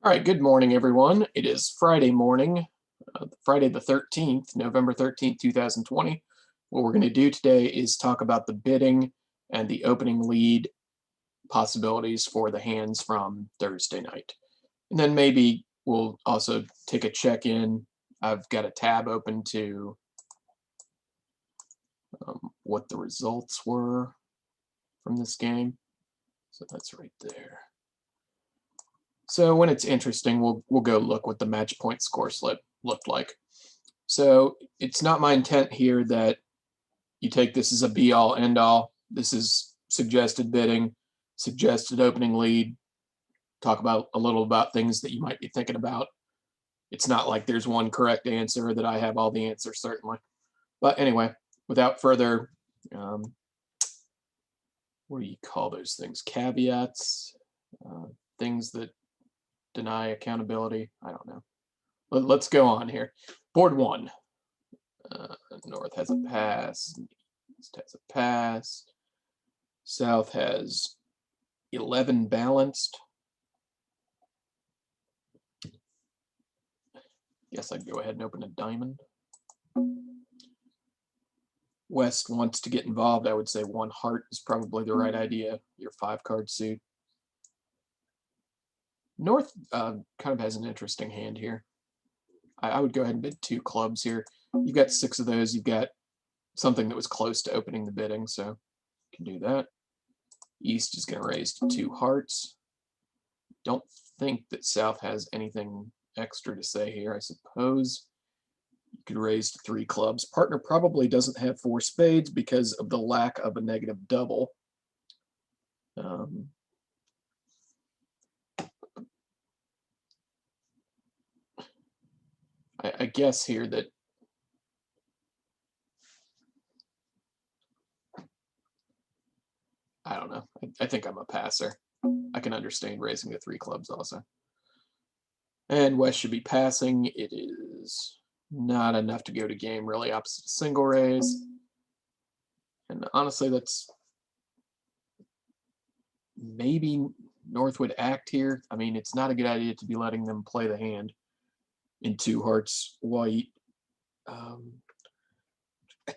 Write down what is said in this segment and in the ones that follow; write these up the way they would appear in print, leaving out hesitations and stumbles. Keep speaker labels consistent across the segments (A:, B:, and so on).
A: All right, good morning, everyone. It is Friday morning, Friday the 13th, November 13th, 2020. What we're going to do today is talk about the bidding and the opening lead possibilities for the hands from Thursday night. And then maybe we'll also take a check-in. I've got a tab open to what the results were from this game. So that's right there. So when it's interesting, we'll go look what the match point score slip looked like. So it's not my intent here that you take this as a be-all, end-all. This is suggested bidding, suggested opening lead. Talk about a little about things that you might be thinking about. It's not like there's one correct answer, that I have all the answers, certainly. But anyway, without further, what do you call those things? Caveats, things that deny accountability. I don't know. Let's go on here. Board one. North has a pass. East has a pass. South has 11 balanced. Guess I'd go ahead and open a diamond. West wants to get involved. I would say one heart is probably the right idea. Your 5-card suit. North kind of has an interesting hand here. I would go ahead and bid 2 clubs here. You've got 6 of those. You've got something that was close to opening the bidding, so you can do that. East is going to raise to 2 hearts. Don't think that South has anything extra to say here. I suppose you could raise to 3 clubs. Partner probably doesn't have 4 spades because of the lack of a negative double. I guess here that I don't know. I think I'm a passer. I can understand raising to 3 clubs also. And West should be passing. It is not enough to go to game, really, opposite a single raise. And honestly, that's maybe North would act here. I mean, it's not a good idea to be letting them play the hand in 2 hearts white. I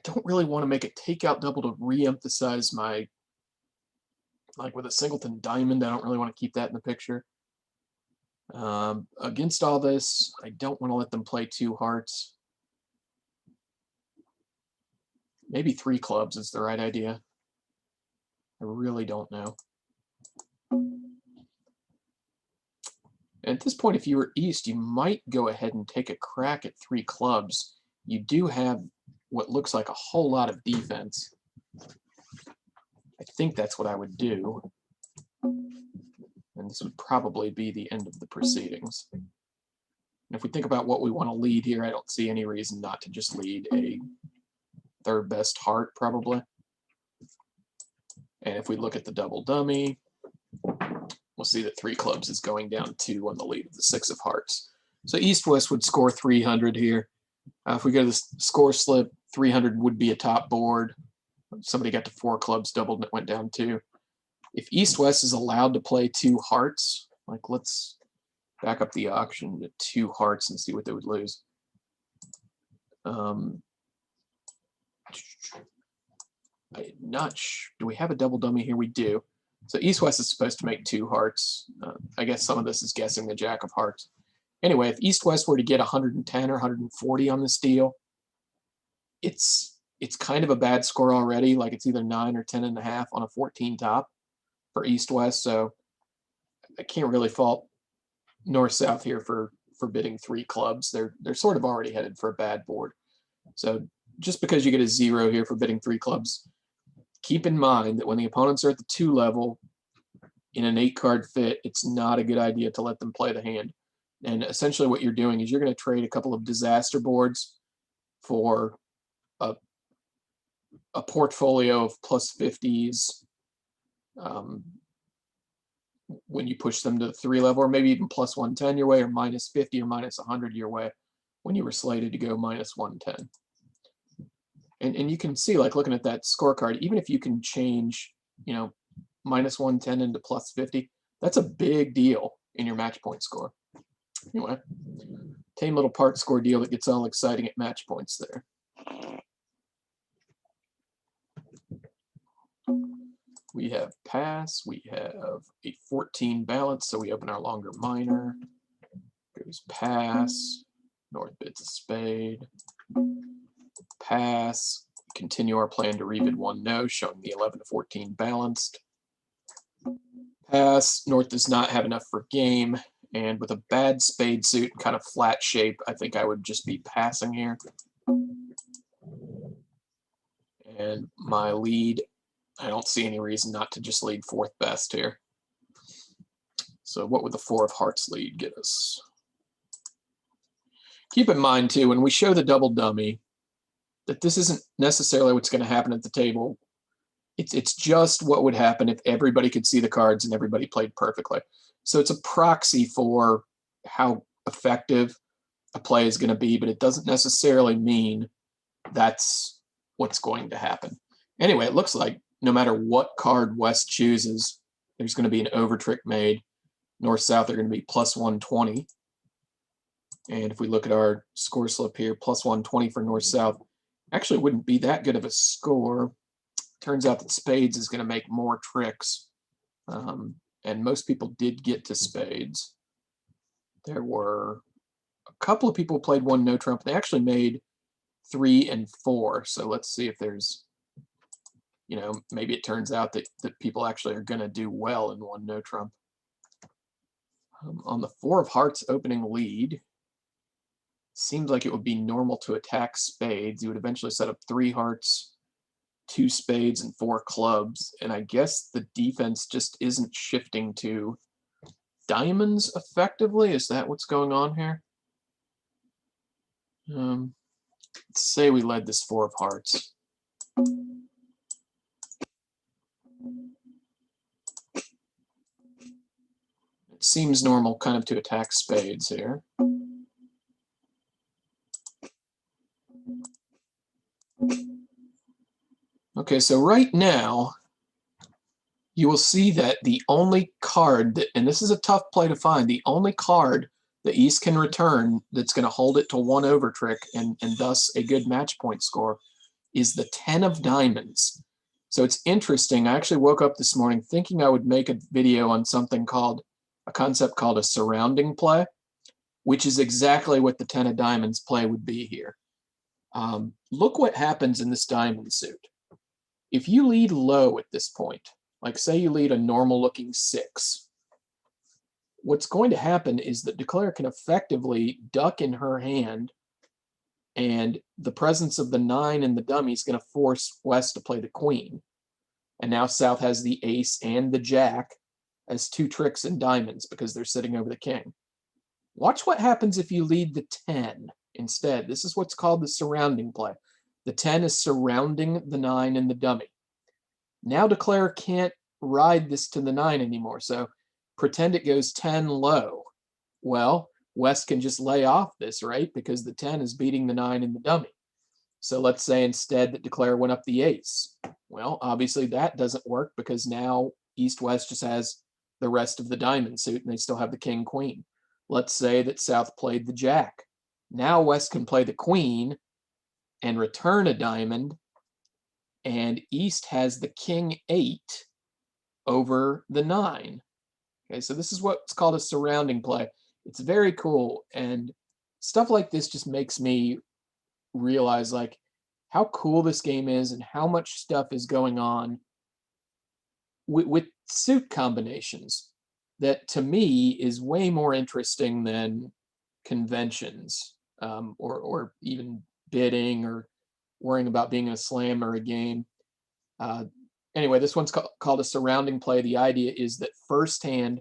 A: don't really want to make a takeout double to re-emphasize my, like with a singleton diamond, I don't really want to keep that in the picture. Against all this, I don't want to let them play 2 hearts. Maybe 3 clubs is the right idea. I really don't know. At this point, if you were East, you might go ahead and take a crack at 3 clubs. You do have what looks like a whole lot of defense. I think that's what I would do. And this would probably be the end of the proceedings. And if we think about what we want to lead here, I don't see any reason not to just lead a 3rd best heart, probably. And if we look at the double dummy, we'll see that 3 clubs is going down 2 on the lead of the 6 of hearts. So East-West would score 300 here. If we go to the score slip, 300 would be a top board. Somebody got to 4 clubs, doubled, and it went down 2. If East-West is allowed to play 2 hearts, like let's back up the auction to 2 hearts and see what they would lose. I'm not sure. Do we have a double dummy here? We do. So East-West is supposed to make 2 hearts. I guess some of this is guessing the jack of hearts. Anyway, if East-West were to get 110 or 140 on this deal, it's kind of a bad score already. Like it's either 9 or 10.5 on a 14 top for East-West. So I can't really fault North-South here for bidding 3 clubs. They're sort of already headed for a bad board. So just because you get a 0 here for bidding 3 clubs, keep in mind that when the opponents are at the 2 level in an 8-card fit, it's not a good idea to let them play the hand. And essentially what you're doing is you're going to trade a couple of disaster boards for a portfolio of plus 50s when you push them to the 3 level, or maybe even plus 110 your way, or minus 50 or minus 100 your way when you were slated to go minus 110. And you can see, like looking at that scorecard, even if you can change, you know, minus 110 into plus 50, that's a big deal in your match point score. Anyway, tame little part score deal that gets all exciting at match points there. We have pass, we have a 14 balance, so we open our longer minor. Goes pass, North bids a spade. Pass, continue our plan to rebid 1 no, showing the 11 to 14 balanced. Pass, North does not have enough for game, and with a bad spade suit, kind of flat shape, I think I would just be passing here. And my lead, I don't see any reason not to just lead 4th best here. So what would the 4 of hearts lead get us? Keep in mind, too, when we show the double dummy, that this isn't necessarily what's going to happen at the table. It's just what would happen if everybody could see the cards and everybody played perfectly. So it's a proxy for how effective a play is going to be, but it doesn't necessarily mean that's what's going to happen. Anyway, it looks like no matter what card West chooses, there's going to be an over trick made. North-South are going to be plus 120. And if we look at our score slip here, plus 120 for North-South, actually wouldn't be that good of a score. Turns out that spades is going to make more tricks. And most people did get to spades. There were a couple of people who played 1 no trump. They actually made 3 and 4. So let's see if there's, maybe it turns out that people actually are going to do well in 1 no trump. On the 4 of hearts opening lead, seems like it would be normal to attack spades. You would eventually set up 3 hearts, 2 spades, and 4 clubs. And I guess the defense just isn't shifting to diamonds effectively. Is that what's going on here? Let's say we led this 4 of hearts. It seems normal kind of to attack spades here. Okay, so right now, you will see that the only card, and this is a tough play to find, the only card the East can return that's going to hold it to 1 over trick and thus a good match point score is the 10 of diamonds. So it's interesting. I actually woke up this morning thinking I would make a video on something called, a concept called a surrounding play, which is exactly what the 10 of diamonds play would be here. Look what happens in this diamond suit. If you lead low at this point, like say you lead a normal looking 6, what's going to happen is that declare can effectively duck in her hand, and the presence of the 9 and the dummy is going to force West to play the queen. And now South has the ace and the jack as 2 tricks in diamonds because they're sitting over the king. Watch what happens if you lead the 10 instead. This is what's called the surrounding play. The 10 is surrounding the 9 and the dummy. Now declare can't ride this to the 9 anymore, so pretend it goes 10 low. Well, West can just lay off this, right? Because the 10 is beating the 9 and the dummy. So let's say instead that declare went up the ace. Well, obviously that doesn't work because now East-West just has the rest of the diamond suit and they still have the king queen. Let's say that South played the jack. Now West can play the queen and return a diamond, and East has the king 8 over the 9. Okay, so this is what's called a surrounding play. It's very cool, and stuff like this just makes me realize like how cool this game is and how much stuff is going on with suit combinations that to me is way more interesting than conventions, or even bidding or worrying about being in a slam or a game. Anyway, this one's called a surrounding play. The idea is that first hand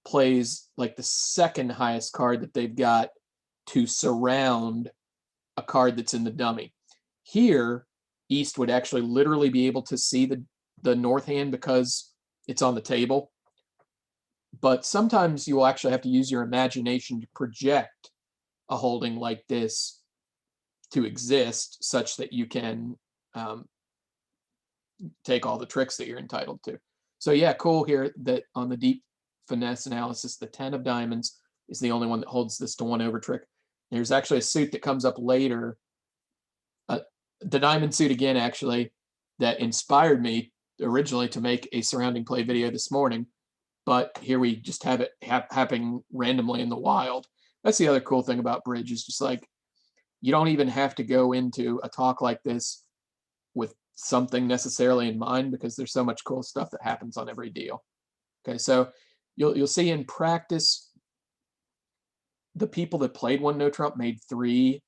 A: plays like the second highest card that they've got to surround a card that's in the dummy. Here, East would actually literally be able to see the north hand because it's on the table. But sometimes you will actually have to use your imagination to project a holding like this to exist such that you can take all the tricks that you're entitled to. So yeah, cool here that on the deep finesse analysis, the 10 of diamonds is the only one that holds this to 1 over trick. There's actually a suit that comes up later, the diamond suit again, actually, that inspired me originally to make a surrounding play video this morning. But here we just have it happening randomly in the wild. That's the other cool thing about bridge, is just like, you don't even have to go into a talk like this with something necessarily in mind, because there's so much cool stuff that happens on every deal. Okay, so you'll see in practice, the people that played 1 no trump made 3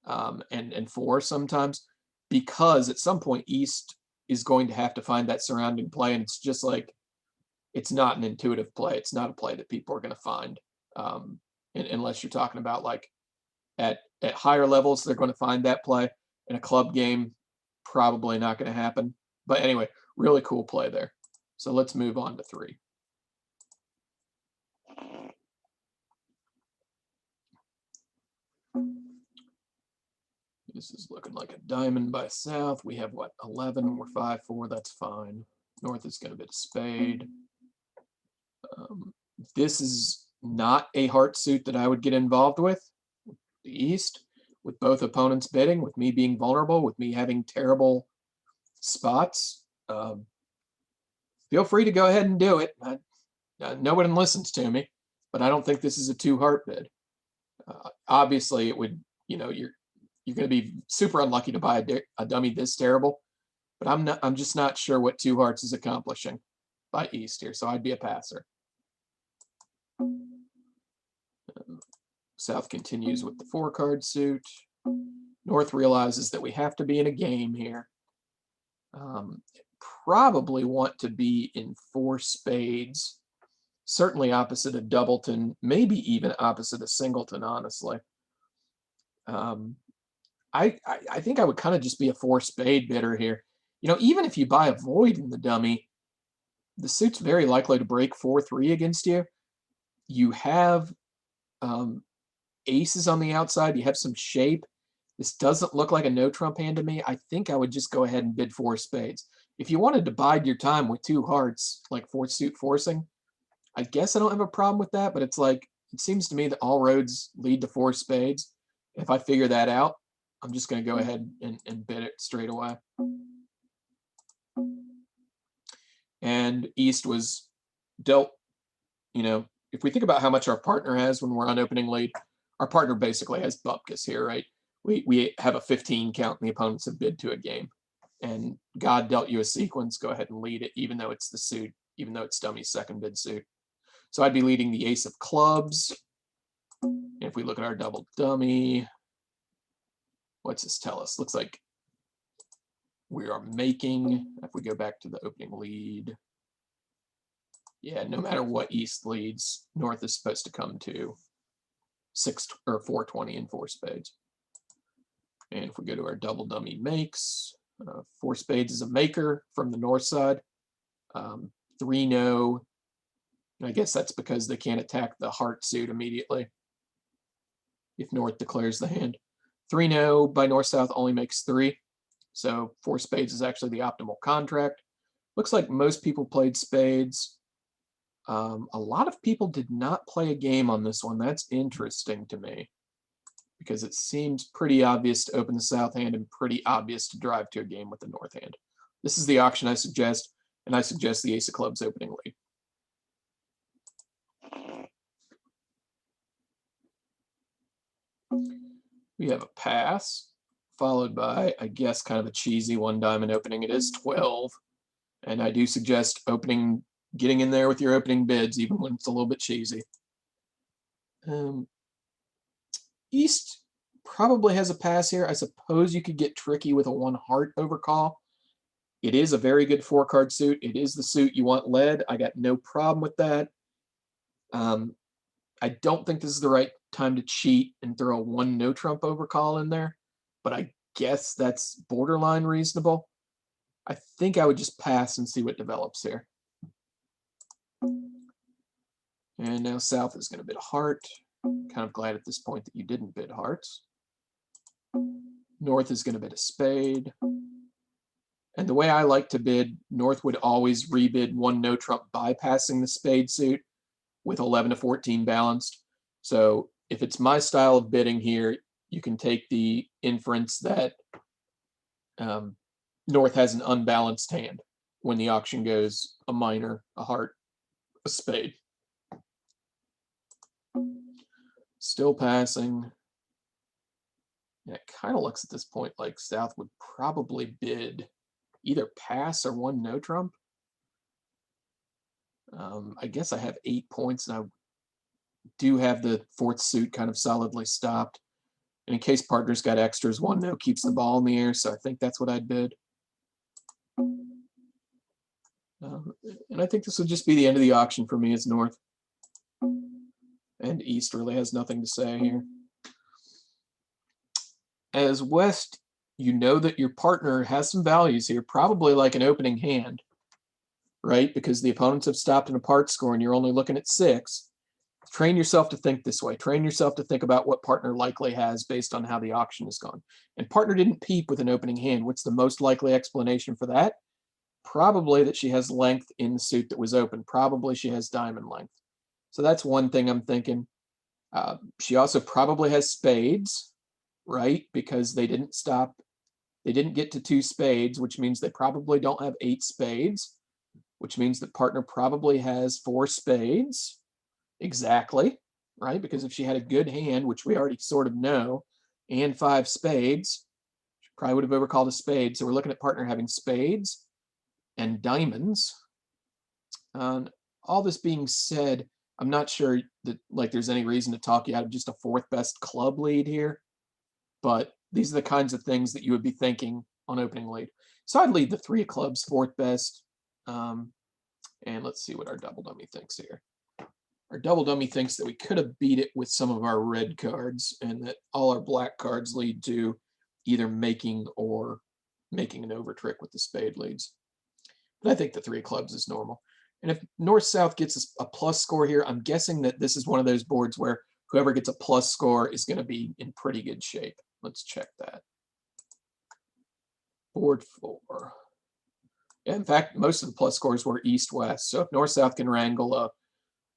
A: and 4 sometimes, because at some point East is going to have to find that surrounding play, and it's just like, it's not an intuitive play. It's not a play that people are going to find, unless you're talking about like at higher levels, they're going to find that play. In a club game, probably not going to happen. But anyway, really cool play there. So let's move on to 3. This is looking like a diamond by South. We have what, 11? We're 5-4. That's fine. North is going to bid a spade. This is not a heart suit that I would get involved with. The East, with both opponents bidding, with me being vulnerable, with me having terrible spots. Feel free to go ahead and do it. No one listens to me, but I don't think this is a 2 heart bid. Obviously, it would, you're going to be super unlucky to buy a dummy this terrible, but I'm just not sure what 2 hearts is accomplishing by East here, so I'd be a passer. South continues with the 4 card suit. North realizes that we have to be in a game here. Probably want to be in 4 spades, certainly opposite of Doubleton, maybe even opposite of Singleton, honestly. I think I would kind of just be a 4 spade bidder here. Even if you buy a void in the dummy, the suit's very likely to break 4-3 against you. You have aces on the outside. You have some shape. This doesn't look like a no trump hand to me. I think I would just go ahead and bid 4 spades. If you wanted to bide your time with 2 hearts, like 4 suit forcing, I guess I don't have a problem with that, but it's like, it seems to me that all roads lead to 4 spades. If I figure that out, I'm just going to go ahead and bid it straight away. And East was dealt, if we think about how much our partner has when we're on opening lead, our partner basically has bupkis here, right? We have a 15 count and the opponents have bid to a game. And God dealt you a sequence, go ahead and lead it, even though it's the suit, even though it's dummy's second bid suit. So I'd be leading the ace of clubs. And if we look at our double dummy, what's this tell us? Looks like we are making, if we go back to the opening lead, yeah, no matter what East leads, North is supposed to come to 6 or 420 and 4 spades. And if we go to our double dummy makes, 4 spades is a maker from the north side. 3 no. And I guess that's because they can't attack the heart suit immediately if North declares the hand. 3 no by north south only makes 3. So 4 spades is actually the optimal contract. Looks like most people played spades. A lot of people did not play a game on this one. That's interesting to me, because it seems pretty obvious to open the south hand and pretty obvious to drive to a game with the north hand. This is the auction I suggest, and I suggest the ace of clubs opening lead. We have a pass, followed by, I guess, kind of a cheesy 1 diamond opening. It is 12, and I do suggest getting in there with your opening bids, even when it's a little bit cheesy. East probably has a pass here. I suppose you could get tricky with a 1 heart overcall. It is a very good 4 card suit. It is the suit you want led. I got no problem with that. I don't think this is the right time to cheat and throw a 1 no trump overcall in there, but I guess that's borderline reasonable. I think I would just pass and see what develops here. And now South is going to bid a heart. Kind of glad at this point that you didn't bid hearts. North is going to bid a spade. And the way I like to bid, North would always rebid 1 no trump bypassing the spade suit. with 11 to 14 balanced. So if it's my style of bidding here, you can take the inference that North has an unbalanced hand when the auction goes a minor, a heart, a spade. Still passing. And it kind of looks at this point like South would probably bid either pass or one no trump. I guess I have 8 points, and I do have the fourth suit kind of solidly stopped. And in case partner's got extras, one no keeps the ball in the air, so I think that's what I'd bid. And I think this would just be the end of the auction for me as North. And East really has nothing to say here. As West, you know that your partner has some values here, probably like an opening hand, right? Because the opponents have stopped an apart score and you're only looking at 6. Train yourself to think this way. Train yourself to think about what partner likely has based on how the auction has gone. And partner didn't peep with an opening hand. What's the most likely explanation for that? Probably that she has length in the suit that was open. Probably she has diamond length. So that's one thing I'm thinking. She also probably has spades, right? Because they didn't stop. They didn't get to 2 spades, which means they probably don't have 8 spades, which means that partner probably has 4 spades. Exactly, right? Because if she had a good hand, which we already sort of know, and 5 spades, she probably would have overcalled a spade. So we're looking at partner having spades and diamonds. All this being said, I'm not sure that there's any reason to talk you out of just a 4th best club lead here, but these are the kinds of things that you would be thinking on opening lead. So I'd lead the 3 of clubs 4th best, and let's see what our double dummy thinks here. Our double dummy thinks that we could have beat it with some of our red cards and that all our black cards lead to either making or making an over trick with the spade leads. But I think the 3 of clubs is normal. And if North-South gets a plus score here, I'm guessing that this is one of those boards where whoever gets a plus score is going to be in pretty good shape. Let's check that. Board 4. In fact, most of the plus scores were East-West. So if North-South can wrangle a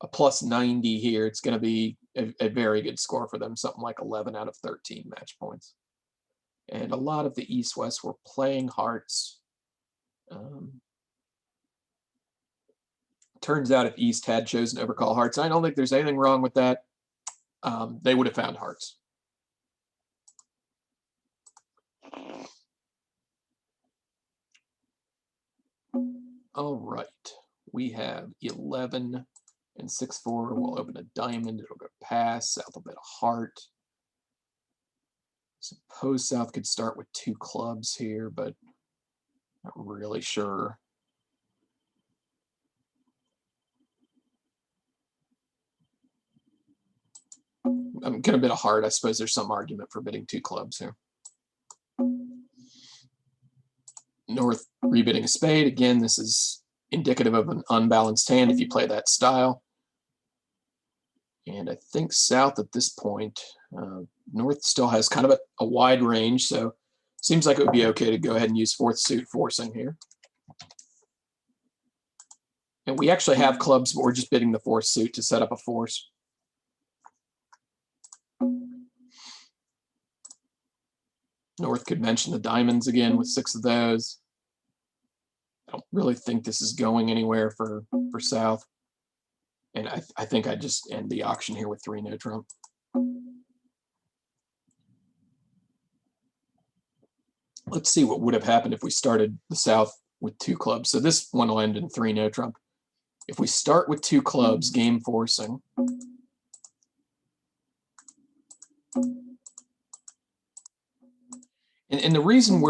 A: plus 90 here, it's going to be a very good score for them, something like 11 out of 13 match points. And a lot of the East-West were playing hearts. Turns out if East had chosen to overcall hearts, I don't think there's anything wrong with that. They would have found hearts. All right, we have 11 and 6-4. We'll open a diamond. It'll go pass. South will bet a heart. Suppose South could start with 2 clubs here, but not really sure. I'm going to bet a heart. I suppose there's some argument for bidding 2 clubs here. North rebidding a spade. Again, this is indicative of an unbalanced hand if you play that style. And I think South at this point, North still has kind of a wide range, so seems like it would be okay to go ahead and use 4th suit forcing here. And we actually have clubs, but we're just bidding the 4th suit to set up a force. North could mention the diamonds again with 6 of those. I don't really think this is going anywhere for South. And I think I'd just end the auction here with 3 no trump. Let's see what would have happened if we started the South with 2 clubs. So this one will end in 3 no trump. If we start with 2 clubs, game forcing. And the reason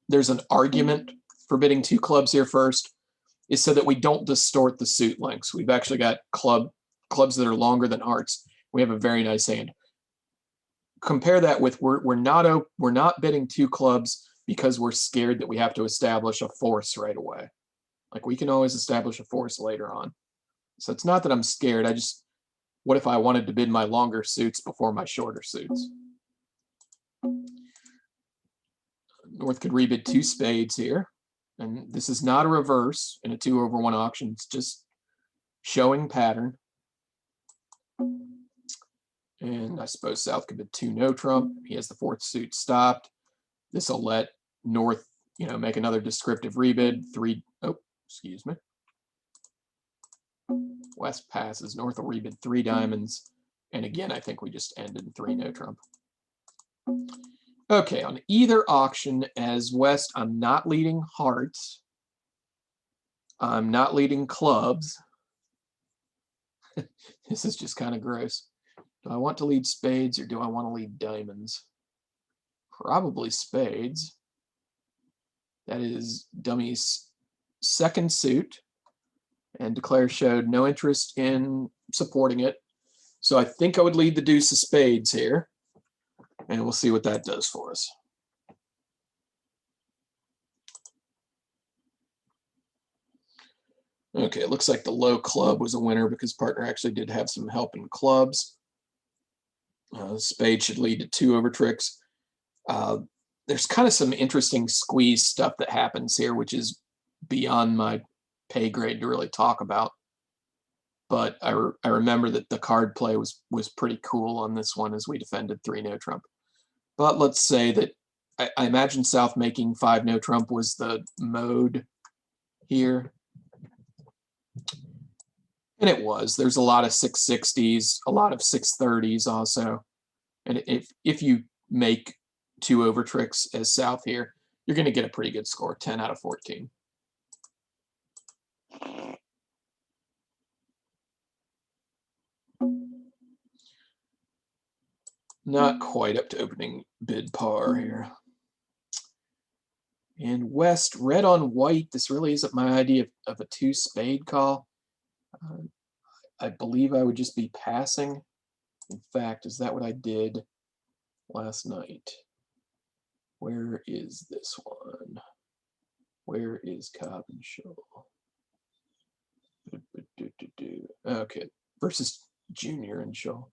A: there's an argument for bidding 2 clubs here first is so that we don't distort the suit lengths. We've actually got clubs that are longer than hearts. We have a very nice hand. Compare that with we're not bidding 2 clubs because we're scared that we have to establish a force right away. Like we can always establish a force later on. So it's not that I'm scared. What if I wanted to bid my longer suits before my shorter suits? North could rebid 2 spades here. And this is not a reverse in a 2-over-1 auction. It's just showing pattern. And I suppose South could bid 2 no trump. He has the 4th suit stopped. This will let North, make another descriptive rebid. 3, oh, excuse me. West passes. North will rebid 3 diamonds. And again, I think we just ended in 3 no trump. Okay, on either auction as West, I'm not leading hearts. I'm not leading clubs. This is just kind of gross. Do I want to lead spades or do I want to lead diamonds? Probably spades. That is dummy's 2nd suit. And Declare showed no interest in supporting it. So I think I would lead the deuce of spades here. And we'll see what that does for us. Okay, it looks like the low club was a winner because partner actually did have some help in clubs. Spade should lead to 2 over tricks. There's kind of some interesting squeeze stuff that happens here, which is beyond my pay grade to really talk about. But I remember that the card play was pretty cool on this one as we defended 3 no trump. But let's say that I imagine South making 5 no trump was the mode here. And it was. There's a lot of 660s, a lot of 630s also. And if you make 2 over tricks as South here, you're going to get a pretty good score, 10 out of 14. Not quite up to opening bid par here. And West, red on white. This really isn't my idea of a 2 spade call. I believe I would just be passing. In fact, is that what I did last night? Where is this one? Where is Cobb and Shoal? Okay, versus Junior and Shoal.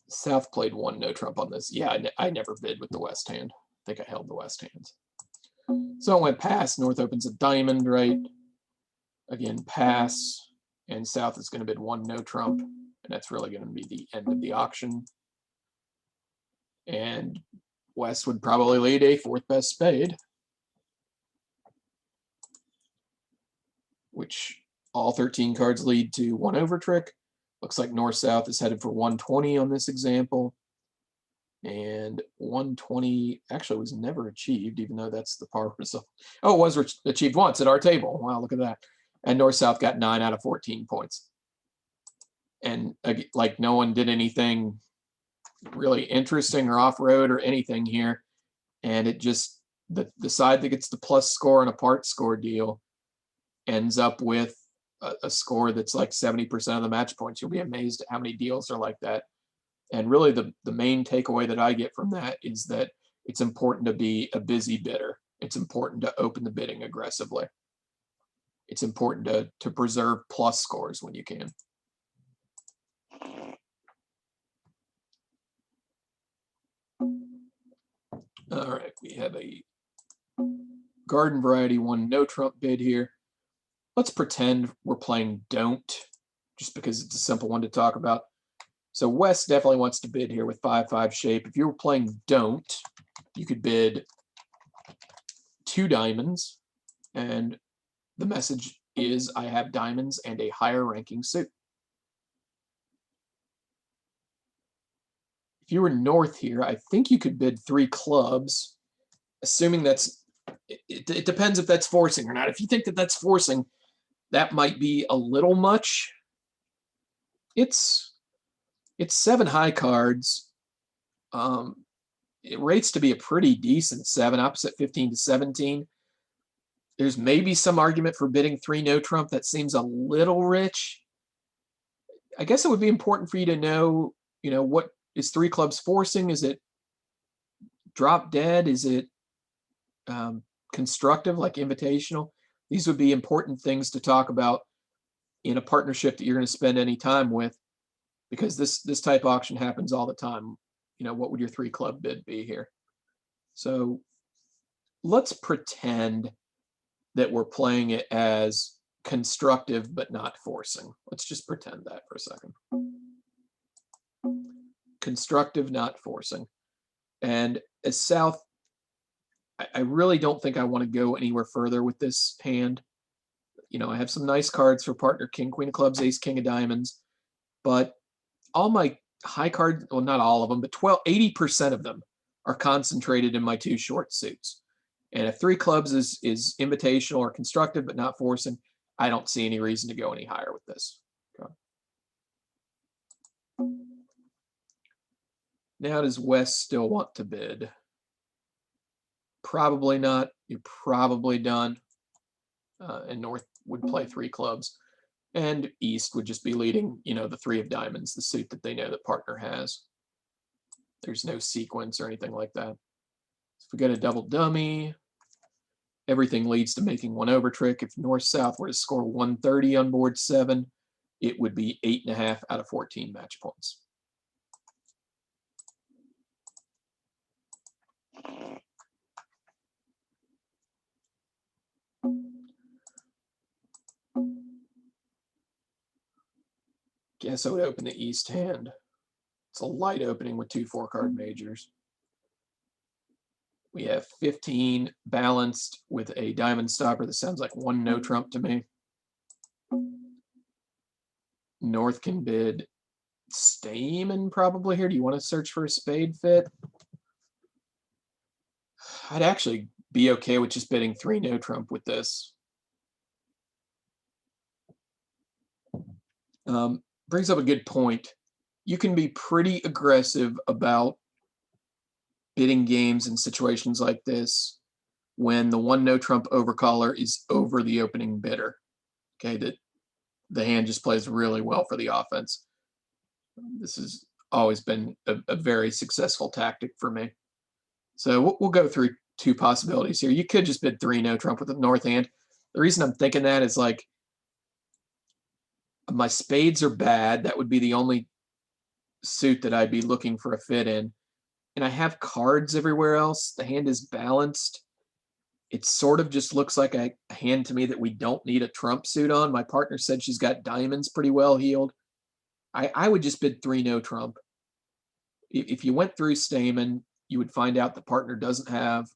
A: South played 1 no trump on this. Yeah, I never bid with the West hand. I think I held the West hands. So it went pass. North opens a diamond, right? Again, pass. And South is going to bid 1 no trump. And that's really going to be the end of the auction. And West would probably lead a 4th best spade, which all 13 cards lead to 1 over trick. Looks like North-South is headed for 120 on this example. And 120 actually was never achieved, even though that's the par result. Oh, it was achieved once at our table. Wow, look at that. And North-South got 9 out of 14 points. And like no one did anything really interesting or off-road or anything here. And it just, the side that gets the plus score on a part score deal ends up with a score that's like 70% of the match points. You'll be amazed at how many deals are like that. And really the main takeaway that I get from that is that it's important to be a busy bidder. It's important to open the bidding aggressively. It's important to preserve plus scores when you can. All right, we have a garden variety 1 no trump bid here. Let's pretend we're playing don't, just because it's a simple one to talk about. So West definitely wants to bid here with 5-5 shape. If you were playing don't, you could bid 2 diamonds, and the message is I have diamonds and a higher ranking suit. If you were North here, I think you could bid 3 clubs, assuming that's, it depends if that's forcing or not. If you think that that's forcing, that might be a little much. It's 7 high cards. It rates to be a pretty decent 7, opposite 15 to 17. There's maybe some argument for bidding 3 no trump. That seems a little rich. I guess it would be important for you to know, what is 3 clubs forcing? Is it drop dead? Is it constructive, like invitational? These would be important things to talk about in a partnership that you're going to spend any time with, because this type of auction happens all the time. What would your 3 club bid be here? So let's pretend that we're playing it as constructive but not forcing. Let's just pretend that for a second. Constructive, not forcing. And as South, I really don't think I want to go anywhere further with this hand. You know, I have some nice cards for partner: king, queen of clubs, ace, king of diamonds, but all my high cards, well, not all of them, but 80% of them are concentrated in my two short suits. And if three clubs is invitational or constructive but not forcing, I don't see any reason to go any higher with this. Okay. Now, does West still want to bid? Probably not. You're probably done. And North would play three clubs. And East would just be leading, you know, the three of diamonds, the suit that they know that partner has. There's no sequence or anything like that. If we get a double dummy, everything leads to making one over trick. If North-South were to score 130 on board 7, it would be 8.5 out of 14 match points. Guess I would open the East hand. It's a light opening with 2 4-card majors. We have 15 balanced with a diamond stopper. That sounds like 1 no trump to me. North can bid Stamen probably here. Do you want to search for a spade fit? I'd actually be okay with just bidding 3 no trump with this. Brings up a good point. You can be pretty aggressive about bidding games in situations like this when the 1 no trump overcaller is over the opening bidder. Okay, that the hand just plays really well for the offense. This has always been a very successful tactic for me. So we'll go through 2 possibilities here. You could just bid 3 no trump with the North hand. The reason I'm thinking that is, like, my spades are bad. That would be the only suit that I'd be looking for a fit in. And I have cards everywhere else. The hand is balanced. It sort of just looks like a hand to me that we don't need a trump suit on. My partner said she's got diamonds pretty well heeled. I would just bid 3 no trump. If you went through Stamen, you would find out the partner doesn't have,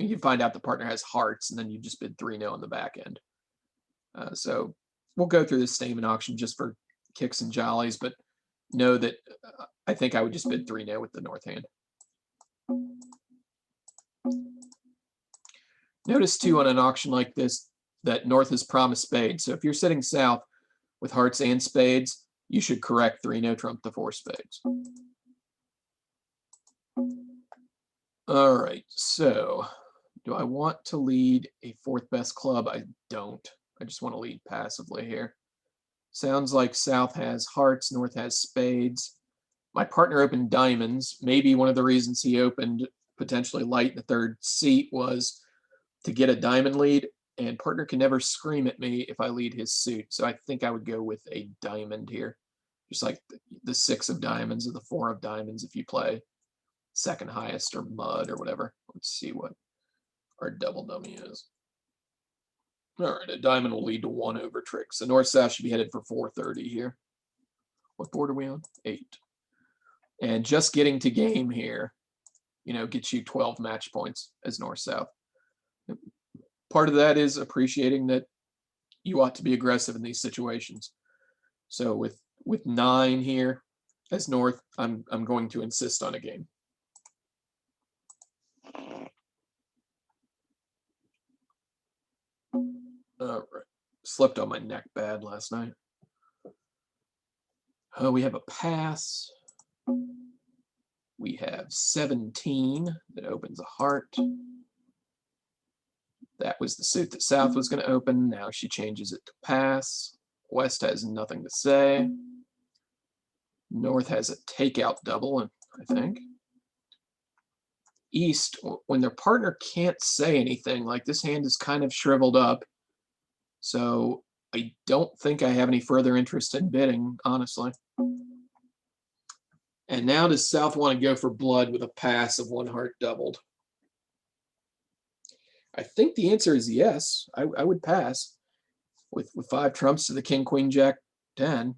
A: you'd find out the partner has hearts, and then you just bid 3 no on the back end. So we'll go through the Stamen auction just for kicks and jollies, but know that I think I would just bid 3 no with the North hand. Notice too, on an auction like this, that North has promised spades. So if you're sitting South with hearts and spades, you should correct 3 no trump to 4 spades. All right, so do I want to lead a 4th best club? I don't. I just want to lead passively here. Sounds like South has hearts, North has spades. My partner opened diamonds. Maybe one of the reasons he opened potentially light in the 3rd seat was to get a diamond lead, and partner can never scream at me if I lead his suit. So I think I would go with a diamond here. Just like the 6 of diamonds or the 4 of diamonds if you play second highest or mud or whatever. Let's see what our double dummy is. All right, a diamond will lead to 1 over trick. So North-South should be headed for 430 here. What board are we on? 8. And just getting to game here, you know, gets you 12 match points as North-South. Part of that is appreciating that you ought to be aggressive in these situations. So with 9 here as North, I'm going to insist on a game. All right, slept on my neck bad last night. We have a pass. We have 17 that opens a heart. That was the suit that South was going to open. Now she changes it to pass. West has nothing to say. North has a takeout double, I think. East, when their partner can't say anything, like this hand is kind of shriveled up. So I don't think I have any further interest in bidding, honestly. And now does South want to go for blood with a pass of 1 heart doubled? I think the answer is yes. I would pass. with 5 trumps to the king, queen, jack, 10.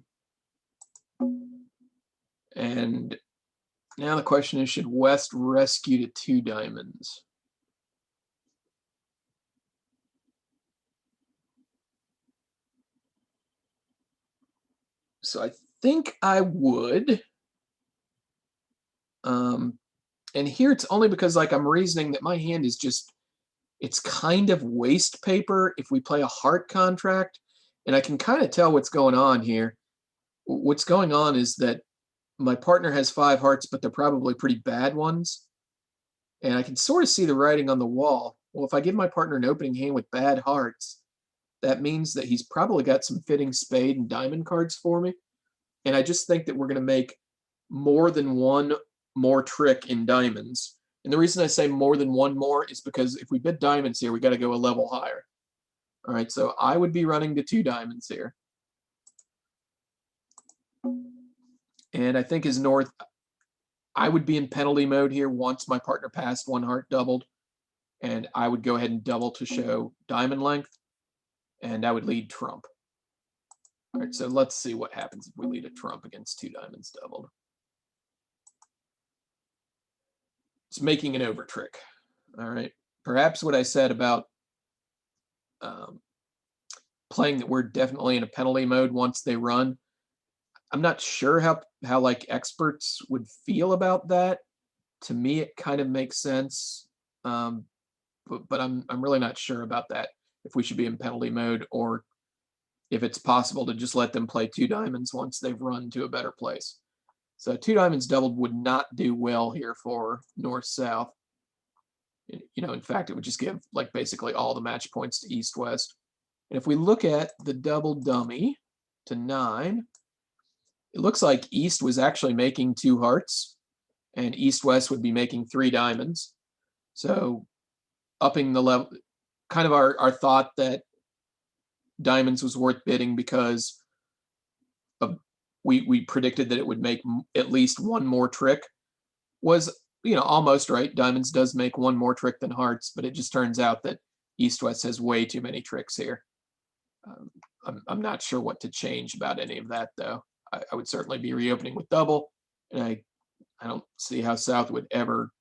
A: And now the question is, should West rescue to 2 diamonds? So I think I would. And here it's only because like I'm reasoning that my hand is just, it's kind of waste paper if we play a heart contract. And I can kind of tell what's going on here. What's going on is that my partner has 5 hearts, but they're probably pretty bad ones. And I can sort of see the writing on the wall. Well, if I give my partner an opening hand with bad hearts, that means that he's probably got some fitting spade and diamond cards for me. And I just think that we're going to make more than one more trick in diamonds. And the reason I say more than one more is because if we bid diamonds here, we got to go a level higher. All right, so I would be running to 2 diamonds here. And I think as North, I would be in penalty mode here once my partner passed 1 heart doubled. And I would go ahead and double to show diamond length. And I would lead trump. All right, so let's see what happens if we lead a trump against 2 diamonds doubled. It's making an over trick. All right, perhaps what I said about playing that we're definitely in a penalty mode once they run. I'm not sure how like experts would feel about that. To me, it kind of makes sense, but I'm really not sure about that. If we should be in penalty mode or if it's possible to just let them play 2 diamonds once they've run to a better place. So 2 diamonds doubled would not do well here for north-south. You know, in fact, it would just give like basically all the match points to east-west. And if we look at the double dummy to 9, it looks like east was actually making 2 hearts and east-west would be making 3 diamonds. So upping the level, kind of our thought that diamonds was worth bidding because we predicted that it would make at least 1 more trick was, you know, almost right. Diamonds does make 1 more trick than hearts, but it just turns out that east-west has way too many tricks here. I'm not sure what to change about any of that, though. I would certainly be reopening with double, and I don't see how south would ever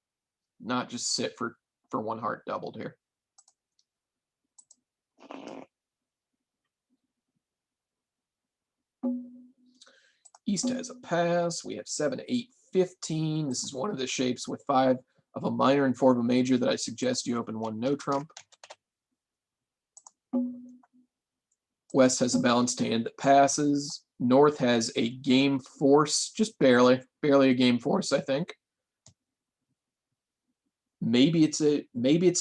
A: not just sit for 1 heart doubled here. East has a pass. We have 7, 8, 15. This is one of the shapes with 5 of a minor and 4 of a major that I suggest you open 1 no trump. West has a balanced hand that passes. North has a game force, just barely a game force, I think. Maybe it's an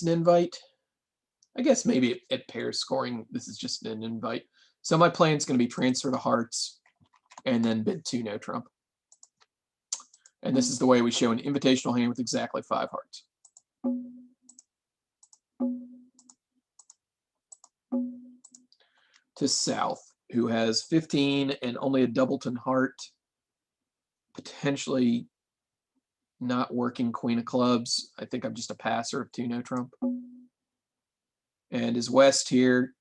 A: invite. I guess maybe at pair scoring, this is just an invite. So my plan is going to be transfer to hearts and then bid 2 no trump. And this is the way we show an invitational hand with exactly 5 hearts. To south, who has 15 and only a doubleton heart, potentially not working queen of clubs. I think I'm just a passer of 2 no trump. And as West here,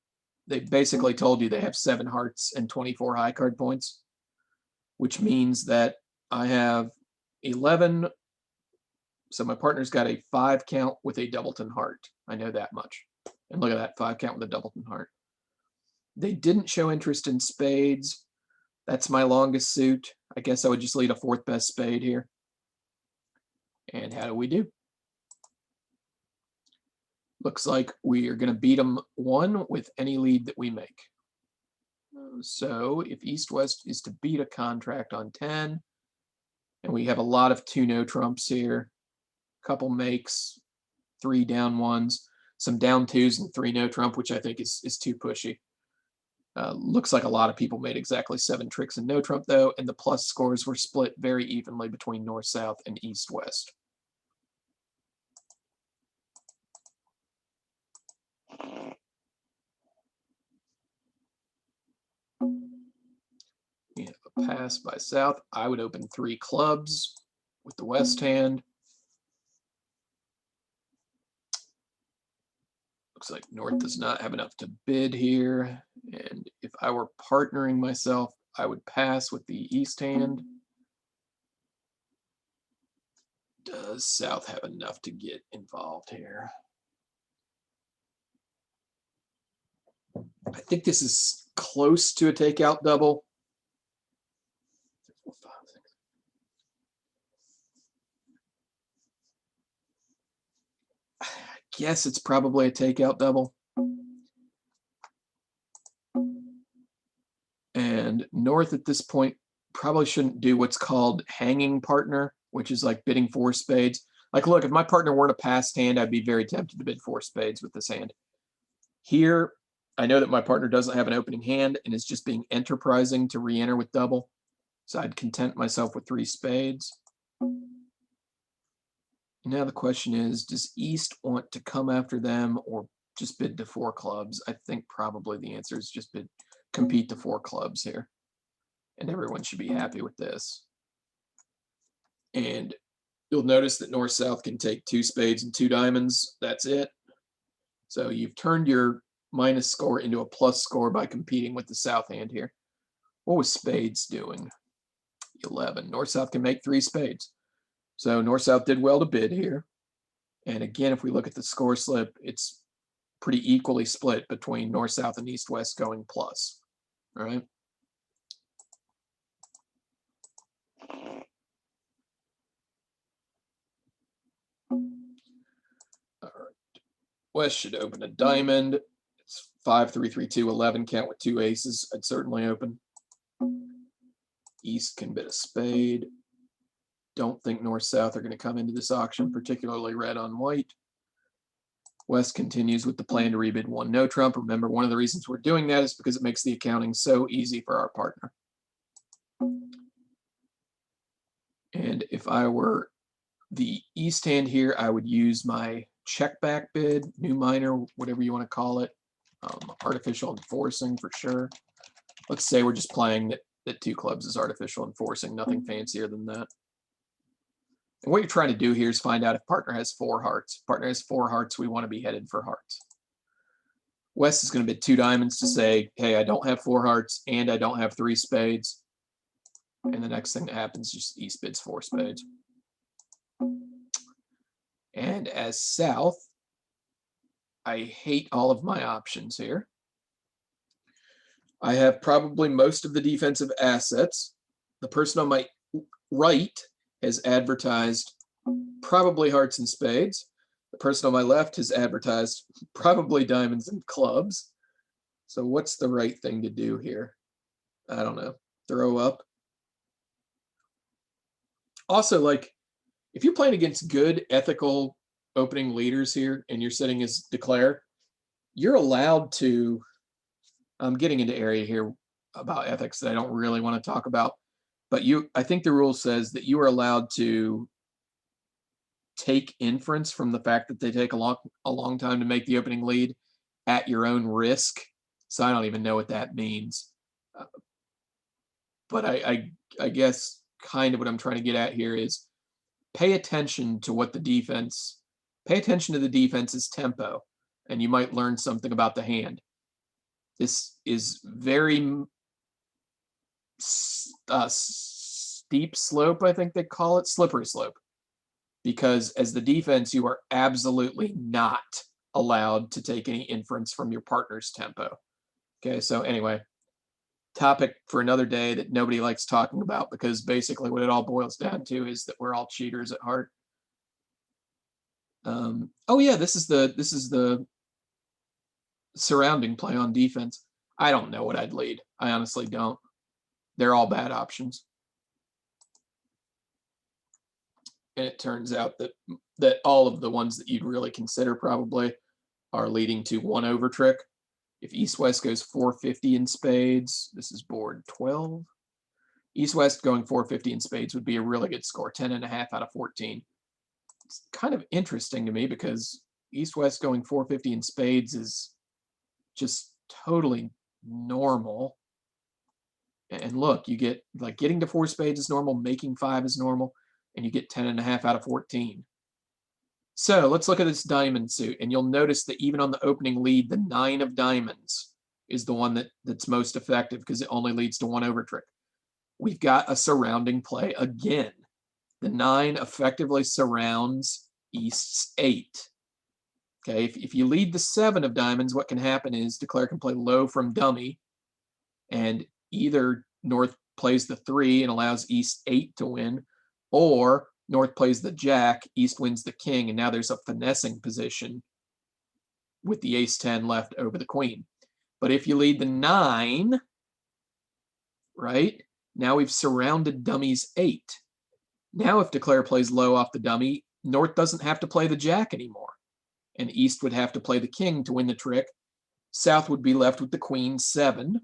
A: they basically told you they have 7 hearts and 24 high card points, which means that I have 11. So my partner's got a 5 count with a doubleton heart. I know that much. And look at that, 5 count with a doubleton heart. They didn't show interest in spades. That's my longest suit. I guess I would just lead a 4th best spade here. And how do we do? Looks like we are going to beat them 1 with any lead that we make. So if east-west is to beat a contract on 10, and we have a lot of 2 no trumps here, couple makes, 3 down 1s, some down 2s and 3 no trump, which I think is too pushy. Looks like a lot of people made exactly 7 tricks in no trump though, and the plus scores were split very evenly between north-south and east-west. We have a pass by south. I would open 3 clubs with the west hand. Looks like North does not have enough to bid here. And if I were partnering myself, I would pass with the East hand. Does South have enough to get involved here? I think this is close to a takeout double. I guess it's probably a takeout double. And North at this point probably shouldn't do what's called hanging partner, which is like bidding 4 spades. Like, look, if my partner weren't a passed hand, I'd be very tempted to bid 4 spades with this hand. Here, I know that my partner doesn't have an opening hand and is just being enterprising to re-enter with double. So I'd content myself with 3 spades. Now the question is, does East want to come after them or just bid to 4 clubs? I think probably the answer is just compete to 4 clubs here. And everyone should be happy with this. And you'll notice that North-South can take 2 spades and 2 diamonds. That's it. So you've turned your minus score into a plus score by competing with the South hand here. What was spades doing? 11. North-South can make 3 spades. So North-South did well to bid here. And again, if we look at the score slip, it's pretty equally split between North-South and East-West going plus. All right. All right. West should open a diamond. It's 5, 3, 3, 2, 11. Count with 2 aces. I'd certainly open. East can bid a spade. Don't think North-South are going to come into this auction, particularly red on white. West continues with the plan to rebid 1 no trump. Remember, one of the reasons we're doing that is because it makes the accounting so easy for our partner. And if I were the East hand here, I would use my check back bid, new minor, whatever you want to call it, artificial enforcing for sure. Let's say we're just playing that 2 clubs is artificial enforcing, nothing fancier than that. And what you're trying to do here is find out if partner has 4 hearts. If partner has 4 hearts, we want to be headed for hearts. West is going to bid 2 diamonds to say, hey, I don't have 4 hearts and I don't have 3 spades. And the next thing that happens is just East bids 4 spades. And as South, I hate all of my options here. I have probably most of the defensive assets. The person on my right has advertised probably hearts and spades. The person on my left has advertised probably diamonds and clubs. So what's the right thing to do here? I don't know. Throw up. Also, like, if you're playing against good ethical opening leaders here and you're sitting as declare, you're allowed to, I'm getting into area here about ethics that I don't really want to talk about, but I think the rule says that you are allowed to take inference from the fact that they take a long time to make the opening lead at your own risk. So I don't even know what that means. But I guess kind of what I'm trying to get at here is pay attention to what the defense, pay attention to the defense's tempo, and you might learn something about the hand. This is very steep slope, I think they call it, slippery slope. Because as the defense, you are absolutely not allowed to take any inference from your partner's tempo. Okay, so anyway, topic for another day that nobody likes talking about, because basically what it all boils down to is that we're all cheaters at heart. Oh yeah, this is the surrounding play on defense. I don't know what I'd lead. I honestly don't. They're all bad options. And it turns out that all of the ones that you'd really consider probably are leading to 1 over trick. If East-West goes 450 in spades, this is board 12. East-West going 450 in spades would be a really good score, 10.5 out of 14. It's kind of interesting to me because East-West going 450 in spades is just totally normal. And look, you get, like, getting to 4 spades is normal, making 5 is normal, and you get 10.5 out of 14. So let's look at this diamond suit, and you'll notice that even on the opening lead, the 9 of diamonds is the one that's most effective because it only leads to 1 over trick. We've got a surrounding play again. The 9 effectively surrounds East's 8. Okay, if you lead the 7 of diamonds, what can happen is Declare can play low from dummy, and either North plays the 3 and allows East 8 to win, or North plays the jack, East wins the king, and now there's a finessing position with the ace 10 left over the queen. But if you lead the 9, right, now we've surrounded dummy's 8. Now if Declare plays low off the dummy, North doesn't have to play the jack anymore, and East would have to play the king to win the trick. South would be left with the queen 7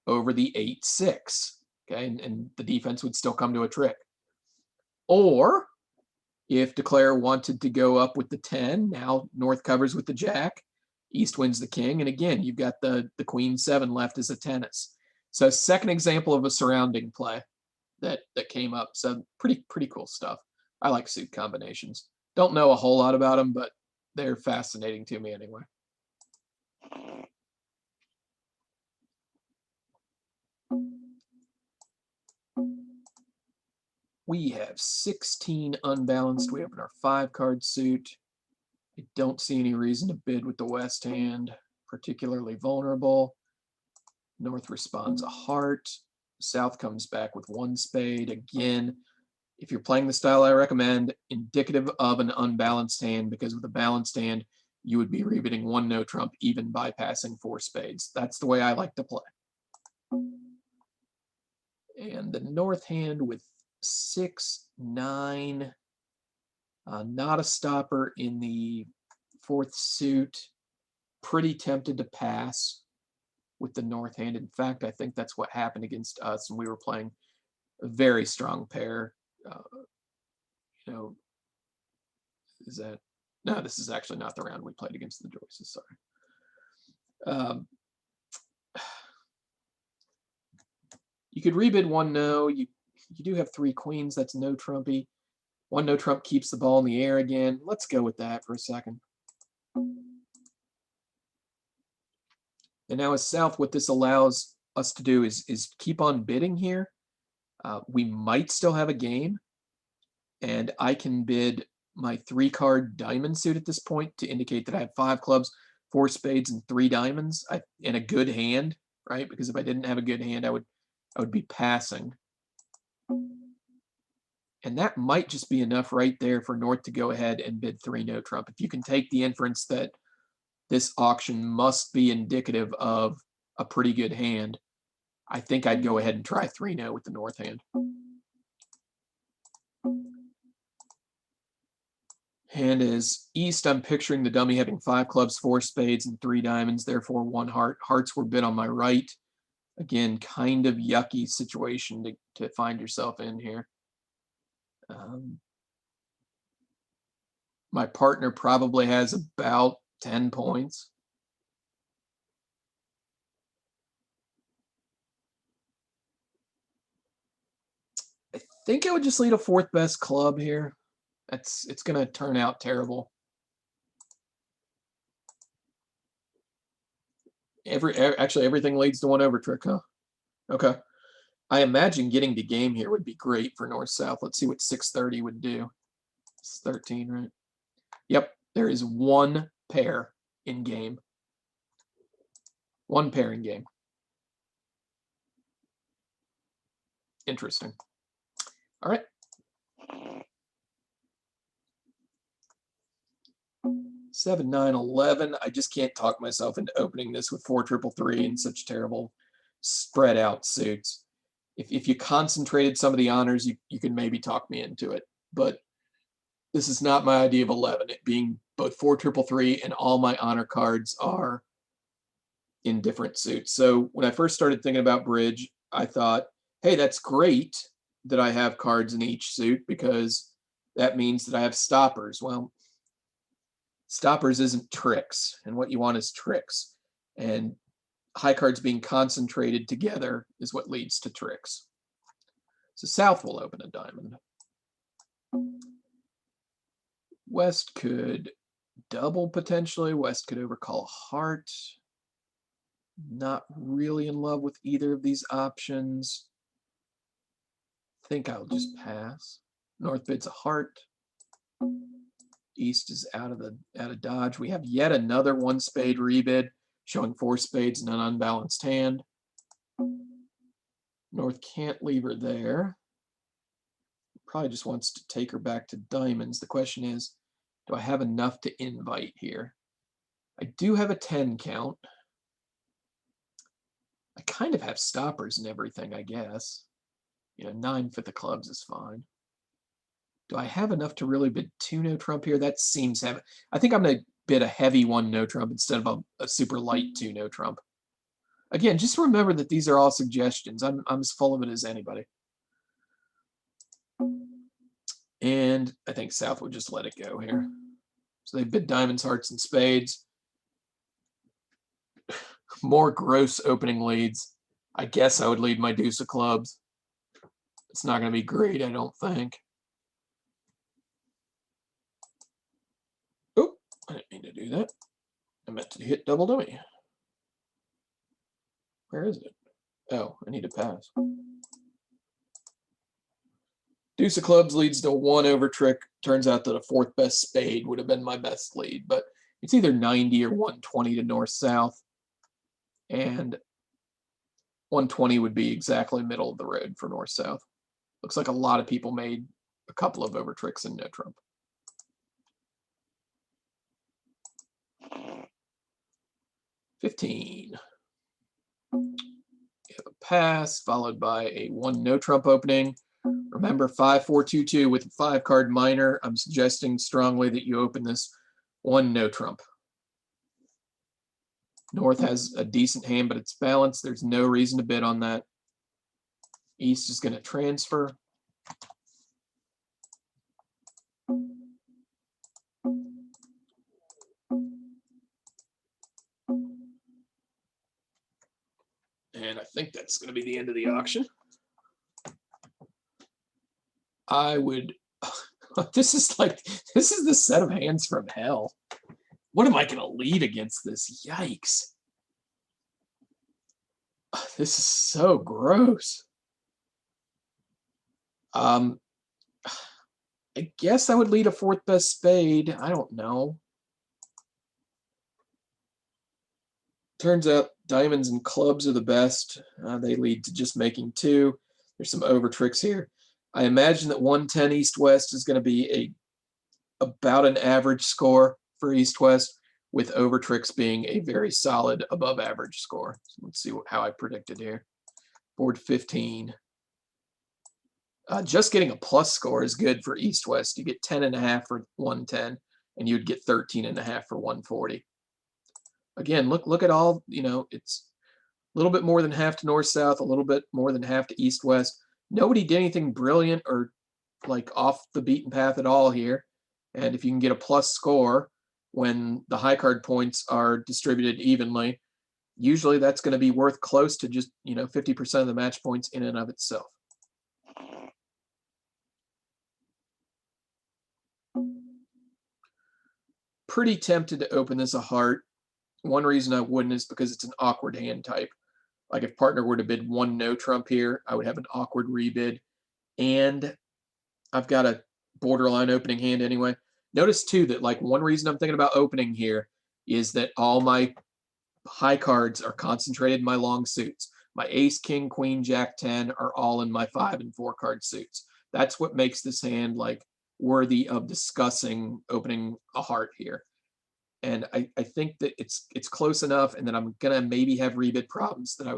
A: over the 8-6, okay, and the defense would still come to a trick. Or if Declare wanted to go up with the 10, now North covers with the jack, East wins the king, and again, you've got the queen 7 left as a tennis. So second example of a surrounding play that came up. So pretty cool stuff. I like suit combinations. Don't know a whole lot about them, but they're fascinating to me anyway. We have 16 unbalanced. We open our 5-card suit. I don't see any reason to bid with the West hand, particularly vulnerable. North responds a heart. South comes back with 1 spade. Again, if you're playing the style I recommend, indicative of an unbalanced hand, because with a balanced hand, you would be rebidding 1 no trump, even bypassing 4 spades. That's the way I like to play. And the North hand with 6, 9, not a stopper in the 4th suit. Pretty tempted to pass with the North hand. In fact, I think that's what happened against us, and we were playing a very strong pair. You know, is that, no, this is actually not the round we played against the Joyces, sorry. You could rebid 1 no. You do have 3 queens. That's no trumpy. 1 no trump keeps the ball in the air again. Let's go with that for a second. And now as South, what this allows us to do is keep on bidding here. We might still have a game, and I can bid my 3-card diamond suit at this point to indicate that I have 5 clubs, 4 spades, and 3 diamonds in a good hand, right? Because if I didn't have a good hand, I would be passing. And that might just be enough right there for North to go ahead and bid 3 no trump. If you can take the inference that this auction must be indicative of a pretty good hand, I think I'd go ahead and try 3 no with the North hand. Hand is East. I'm picturing the dummy having 5 clubs, 4 spades, and 3 diamonds, therefore 1 heart. Hearts were bid on my right. Again, kind of yucky situation to find yourself in here. My partner probably has about 10 points. I think I would just lead a 4th best club here. It's going to turn out terrible. Actually, everything leads to 1 over trick, huh? Okay. I imagine getting to game here would be great for North-South. Let's see what 630 would do. It's 13, right? Yep, there is 1 pair in game. 1 pair in game. Interesting. All right. Seven, 9, 11. I just can't talk myself into opening this with 4 triple 3 and such terrible spread out suits. If you concentrated some of the honors, you can maybe talk me into it. But this is not my idea of 11. It being both 4 triple 3 and all my honor cards are in different suits. So when I first started thinking about bridge, I thought, hey, that's great that I have cards in each suit because that means that I have stoppers. Well, stoppers isn't tricks, and what you want is tricks. And high cards being concentrated together is what leads to tricks. So South will open a diamond. West could double potentially. West could overcall heart. Not really in love with either of these options. Think I'll just pass. North bids a heart. East is out of dodge. We have yet another one spade rebid, showing 4 spades and an unbalanced hand. North can't leave her there. Probably just wants to take her back to diamonds. The question is, do I have enough to invite here? I do have a 10 count. I kind of have stoppers and everything, I guess. You know, 9 for the clubs is fine. Do I have enough to really bid 2 no trump here? That seems heavy. I think I'm going to bid a heavy 1 no trump instead of a super light 2 no trump. Again, just remember that these are all suggestions. I'm as full of it as anybody. And I think South would just let it go here. So they bid diamonds, hearts, and spades. More gross opening leads. I guess I would lead my deuce of clubs. It's not going to be great, I don't think. Oh, I didn't mean to do that. I meant to hit double dummy. Where is it? Oh, I need to pass. Deuce of clubs leads to a 1 over trick. Turns out that a 4th best spade would have been my best lead, but it's either 90 or 120 to north-south. And 120 would be exactly middle of the road for north-south. Looks like a lot of people made a couple of over tricks in no trump. $15. We have a pass followed by a 1 no trump opening. Remember 5-4-2-2 with a 5-card minor. I'm suggesting strongly that you open this 1 no trump. North has a decent hand, but it's balanced. There's no reason to bid on that. East is going to transfer. And I think that's going to be the end of the auction. I would, this is the set of hands from hell. What am I going to lead against this? Yikes. This is so gross. I guess I would lead a 4th best spade. I don't know. Turns out diamonds and clubs are the best. They lead to just making 2. There's some over tricks here. I imagine that 110 East-West is going to be about an average score for East-West, with over tricks being a very solid above average score. So let's see how I predicted here. Board 15. Just getting a plus score is good for East-West. You get 10.5 for 110, and you'd get 13.5 for 140. Again, look at all, you know, it's a little bit more than half to north-south, a little bit more than half to east-west. Nobody did anything brilliant or like off the beaten path at all here. And if you can get a plus score when the high card points are distributed evenly, usually that's going to be worth close to just, you know, 50% of the match points in and of itself. Pretty tempted to open this a heart. One reason I wouldn't is because it's an awkward hand type. Like if partner were to bid 1 no trump here, I would have an awkward rebid. And I've got a borderline opening hand anyway. Notice too that like one reason I'm thinking about opening here is that all my high cards are concentrated in my long suits. My ace, king, queen, jack, 10 are all in my 5 and 4 card suits. That's what makes this hand like worthy of discussing opening a heart here. And I think that it's close enough, and that I'm gonna maybe have rebid problems that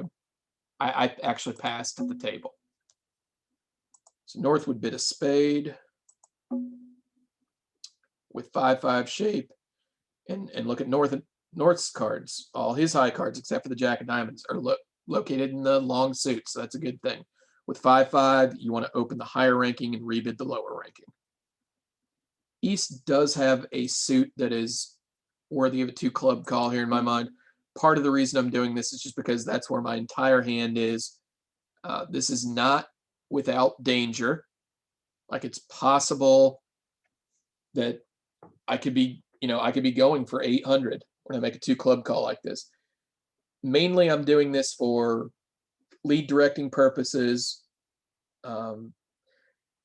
A: I actually passed at the table. So North would bid a spade with 5-5 shape, and look at North's cards. All his high cards, except for the jack of diamonds, are located in the long suit, so that's a good thing. With 5-5, you want to open the higher ranking and rebid the lower ranking. East does have a suit that is worthy of a 2 club call here in my mind. Part of the reason I'm doing this is just because that's where my entire hand is. This is not without danger. Like it's possible that I could be, I could be going for 800 when I make a 2-club call like this. Mainly, I'm doing this for lead directing purposes.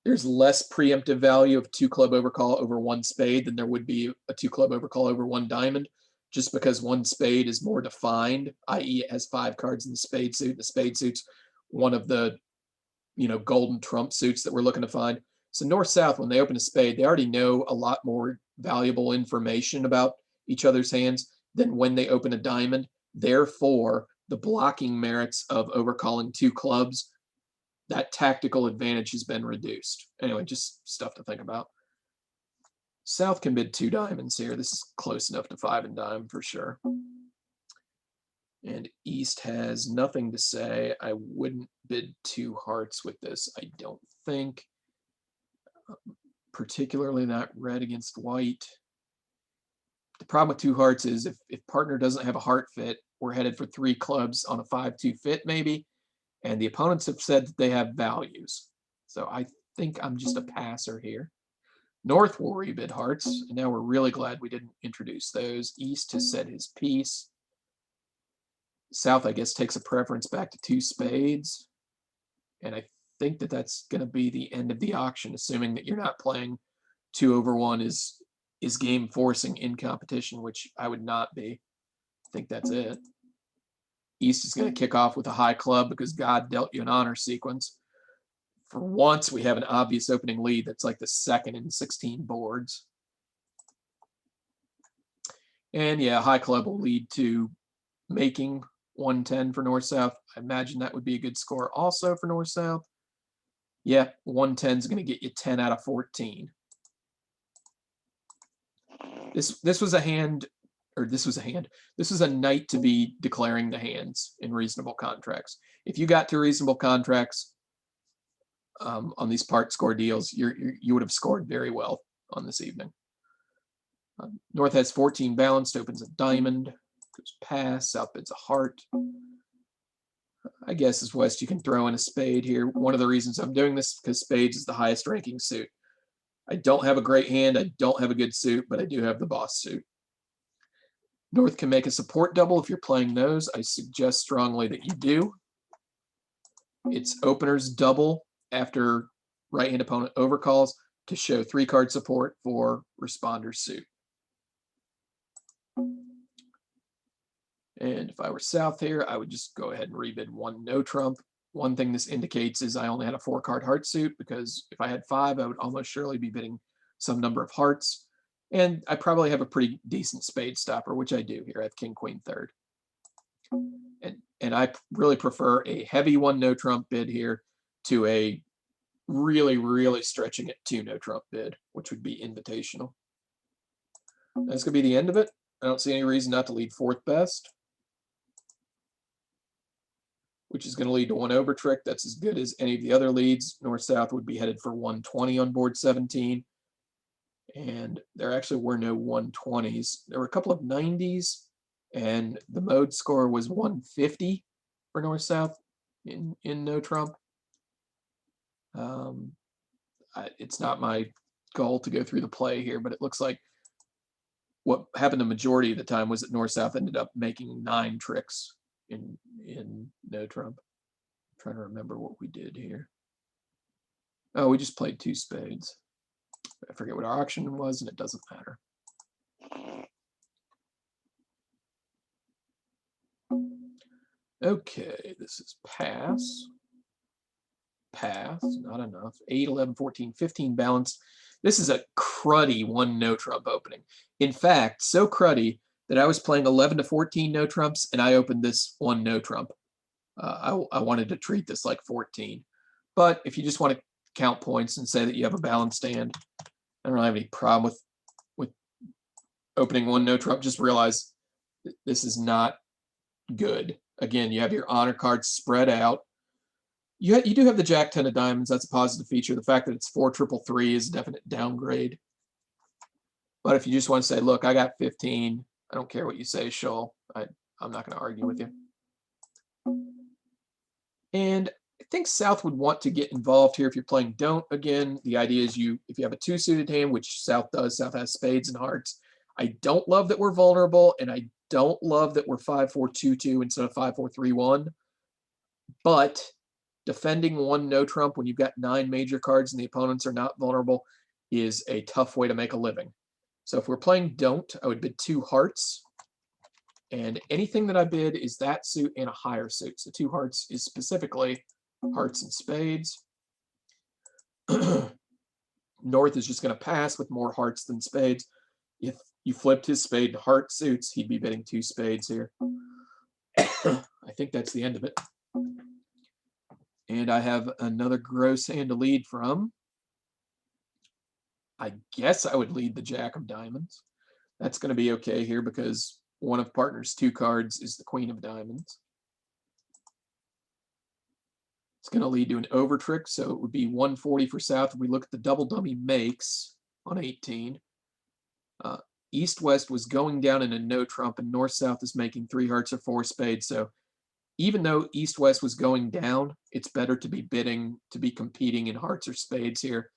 A: There's less preemptive value of 2-club overcall over 1 spade than there would be a 2-club overcall over 1 diamond, just because 1 spade is more defined, i.e. it has 5 cards in the spade suit. The spade suit's one of the, golden trump suits that we're looking to find. So north-south, when they open a spade, they already know a lot more valuable information about each other's hands than when they open a diamond. Therefore, the blocking merits of overcalling 2 clubs, that tactical advantage has been reduced. Anyway, just stuff to think about. South can bid 2 diamonds here. This is close enough to 5 and dime for sure. And East has nothing to say. I wouldn't bid 2 hearts with this, I don't think. Particularly not red against white. The problem with 2 hearts is if partner doesn't have a heart fit, we're headed for 3 clubs on a 5-2 fit maybe. And the opponents have said that they have values. So I think I'm just a passer here. North will rebid hearts, and now we're really glad we didn't introduce those. East has said his piece. South, I guess, takes a preference back to 2 spades. And I think that that's going to be the end of the auction, assuming that you're not playing 2/1 is game forcing in competition, which I would not be. I think that's it. East is going to kick off with a high club because God dealt you an honor sequence. For once, we have an obvious opening lead that's like the second in 16 boards. And yeah, high club will lead to making 110 for north-south. I imagine that would be a good score also for north-south. Yeah, 110 is going to get you 10 out of 14. This was a hand, or this was a hand. This is a night to be declaring the hands in reasonable contracts. If you got to reasonable contracts on these part score deals, you would have scored very well on this evening. North has 14 balanced, opens a diamond, goes pass, south bids a heart. I guess as West, you can throw in a spade here. One of the reasons I'm doing this is because spades is the highest ranking suit. I don't have a great hand, I don't have a good suit, but I do have the boss suit. North can make a support double if you're playing those. I suggest strongly that you do. It's opener's double after right-hand opponent overcalls to show 3-card support for responder's suit. And if I were south here, I would just go ahead and rebid 1 no trump. One thing this indicates is I only had a 4-card heart suit, because if I had 5, I would almost surely be bidding some number of hearts. And I probably have a pretty decent spade stopper, which I do here. I have king, queen, third. And I really prefer a heavy 1 no trump bid here to a really, really stretching it 2 no trump bid, which would be invitational. That's going to be the end of it. I don't see any reason not to lead 4th best, which is going to lead to 1 over trick. That's as good as any of the other leads. North-south would be headed for 120 on board 17. And there actually were no 120s. There were a couple of 90s, and the mode score was 150 for north-south in no trump. It's not my goal to go through the play here, but it looks like what happened the majority of the time was that north-south ended up making 9 tricks in no trump. I'm trying to remember what we did here. Oh, we just played 2 spades. I forget what our auction was, and it doesn't matter. Okay, this is pass. Pass, not enough. 8, 11, 14, 15 balanced. This is a cruddy 1 no trump opening. In fact, so cruddy that I was playing 11 to 14 no trumps, and I opened this 1 no trump. I wanted to treat this like 14. But if you just want to count points and say that you have a balanced hand, I don't have any problem with opening 1 no trump. Just realize this is not good. Again, you have your honor cards spread out. You do have the jack 10 of diamonds. That's a positive feature. The fact that it's 4 triple 3 is a definite downgrade. But if you just want to say, look, I got 15, I don't care what you say, Shoal. I'm not going to argue with you. And think South would want to get involved here if you're playing don't. Again, the idea is if you have a two-suited hand, which South does, South has spades and hearts. I don't love that we're vulnerable, and I don't love that we're 5-4-2-2 instead of 5-4-3-1. But defending one no trump when you've got 9 major cards and the opponents are not vulnerable is a tough way to make a living. So if we're playing don't, I would bid 2 hearts. And anything that I bid is that suit and a higher suit. So 2 hearts is specifically hearts and spades. North is just going to pass with more hearts than spades. If you flipped his spade to heart suits, he'd be bidding 2 spades here. I think that's the end of it. And I have another gross hand to lead from. I guess I would lead the Jack of Diamonds. That's going to be okay here because one of partner's 2 cards is the Queen of Diamonds. It's going to lead to an over trick, so it would be 140 for South. If we look at the double dummy makes on 18, East-West was going down in a no trump, and North-South is making 3 hearts or 4 spades. So even though East-West was going down, it's better to be bidding, to be competing in hearts or spades here,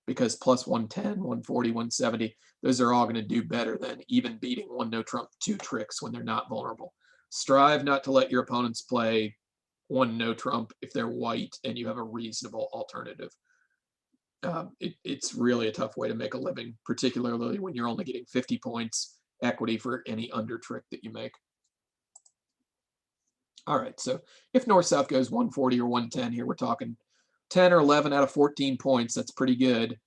A: because plus 110, 140, 170, those are all going to do better than even beating one no trump 2 tricks when they're not vulnerable. Strive not to let your opponents play one no trump if they're white and you have a reasonable alternative. It's really a tough way to make a living, particularly when you're only getting 50 points equity for any under trick that you make. All right, so if North-South goes 140 or 110 here, we're talking 10 or 11 out of 14 points. That's pretty good.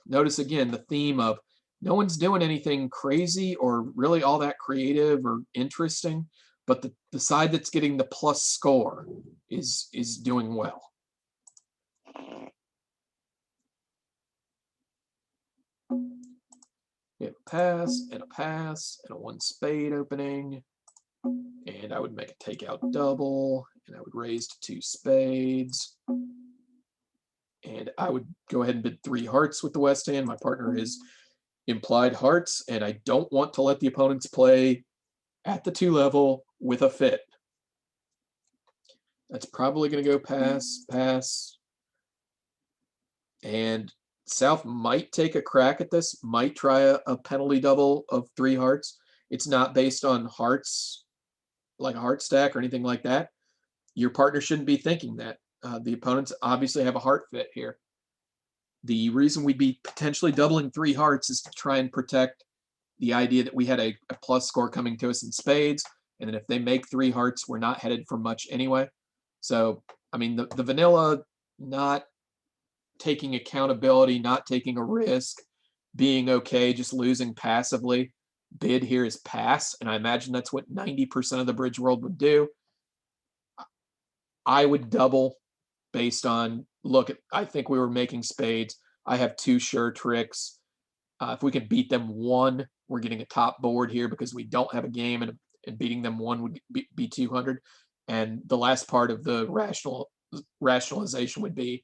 A: Notice again the theme of no one's doing anything crazy or really all that creative or interesting, but the side that's getting the plus score is doing well. We have a pass and a 1 spade opening. And I would make a takeout double, and I would raise to 2 spades. And I would go ahead and bid 3 hearts with the West hand. My partner has implied hearts, and I don't want to let the opponents play at the 2 level with a fit. That's probably going to go pass, pass. And South might take a crack at this, might try a penalty double of 3 hearts. It's not based on hearts, like a heart stack or anything like that. Your partner shouldn't be thinking that. The opponents obviously have a heart fit here. The reason we'd be potentially doubling 3 hearts is to try and protect the idea that we had a plus score coming to us in spades, and then if they make 3 hearts, we're not headed for much anyway. So, I mean, the vanilla not taking accountability, not taking a risk, being okay, just losing passively. Bid here is pass, and I imagine that's what 90% of the bridge world would do. I would double based on, look, I think we were making spades. I have 2 sure tricks. If we can beat them 1, we're getting a top board here because we don't have a game, and beating them 1 would be 200. And the last part of the rationalization would be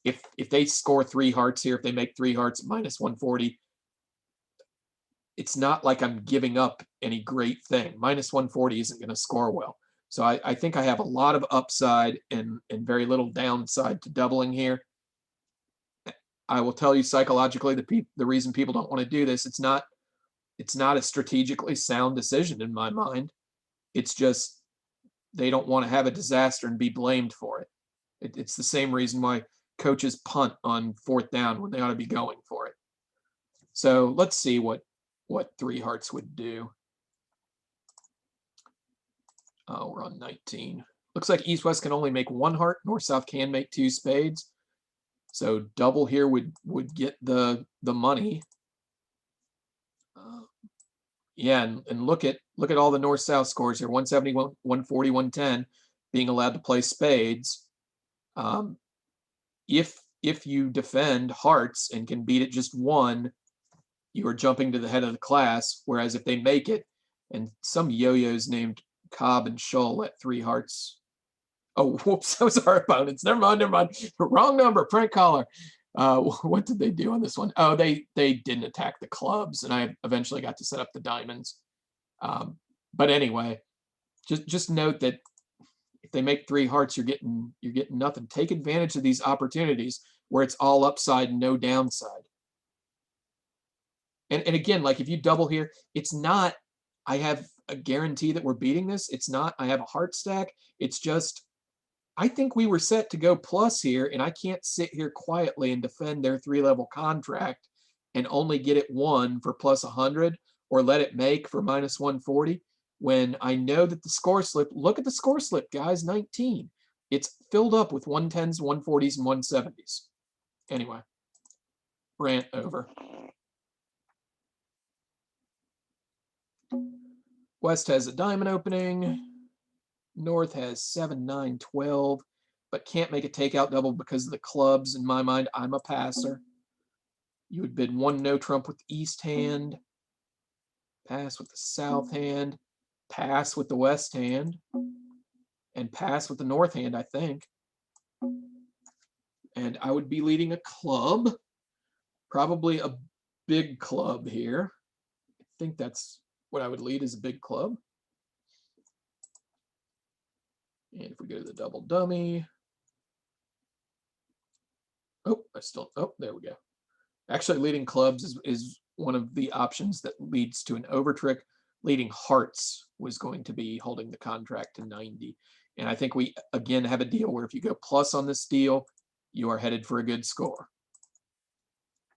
A: if they score 3 hearts here, if they make 3 hearts minus 140, it's not like I'm giving up any great thing. Minus 140 isn't going to score well. So I think I have a lot of upside and very little downside to doubling here. I will tell you psychologically the reason people don't want to do this, it's not a strategically sound decision in my mind. It's just they don't want to have a disaster and be blamed for it. It's the same reason why coaches punt on 4th down when they ought to be going for it. So let's see what 3 hearts would do. We're on 19. Looks like East-West can only make 1 heart. North-South can make 2 spades. So double here would get the money. Yeah, and look at all the North-South scores here: 170, 140, 110, being allowed to play spades. If you defend hearts and can beat it just 1, you are jumping to the head of the class. Whereas if they make it, and some yo-yos named Cobb and Scholl at 3 hearts. Oh, whoops, those are opponents. Never mind. Wrong number, prank caller. What did they do on this one? Oh, they didn't attack the clubs, and I eventually got to set up the diamonds. But anyway, just note that If they make 3 hearts, you're getting nothing. Take advantage of these opportunities where it's all upside and no downside. And again, like if you double here, it's not, I have a guarantee that we're beating this. It's not, I have a heart stack. It's just, I think we were set to go plus here, and I can't sit here quietly and defend their 3-level contract and only get it 1 for plus 100 or let it make for minus 140 when I know that the score slip, look at the score slip, guys, 19. It's filled up with 110s, 140s, and 170s. Anyway, rant over. West has a diamond opening. North has 7, 9, 12, but can't make a takeout double because of the clubs. In my mind, I'm a passer. You would bid 1 no trump with the East hand, pass with the South hand, pass with the West hand, and pass with the North hand, I think. And I would be leading a club, probably a big club here. I think that's what I would lead as a big club. And if we go to the double dummy, oh, there we go. Actually, leading clubs is one of the options that leads to an over trick. Leading hearts was going to be holding the contract to 90. And I think we, again, have a deal where if you go plus on this deal, you are headed for a good score.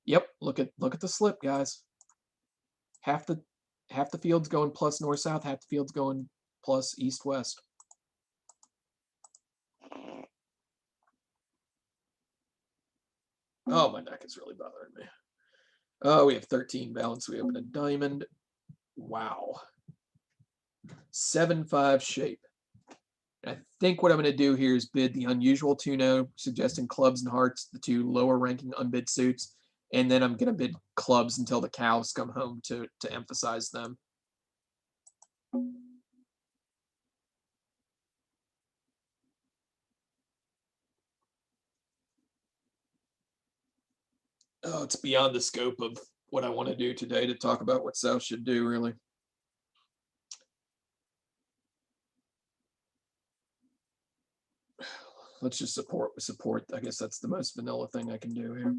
A: Yep, look at the slip, guys. Half the field's going plus north-south, half the field's going plus east-west. Oh, my neck is really bothering me. Oh, we have 13 balance. We open a diamond. Wow. 7-5 shape. And I think what I'm going to do here is bid the unusual 2-no, suggesting clubs and hearts, the 2 lower ranking unbid suits. And then I'm going to bid clubs until the cows come home to emphasize them. Oh, it's beyond the scope of what I want to do today to talk about what South should do, really. Let's just support. I guess that's the most vanilla thing I can do here.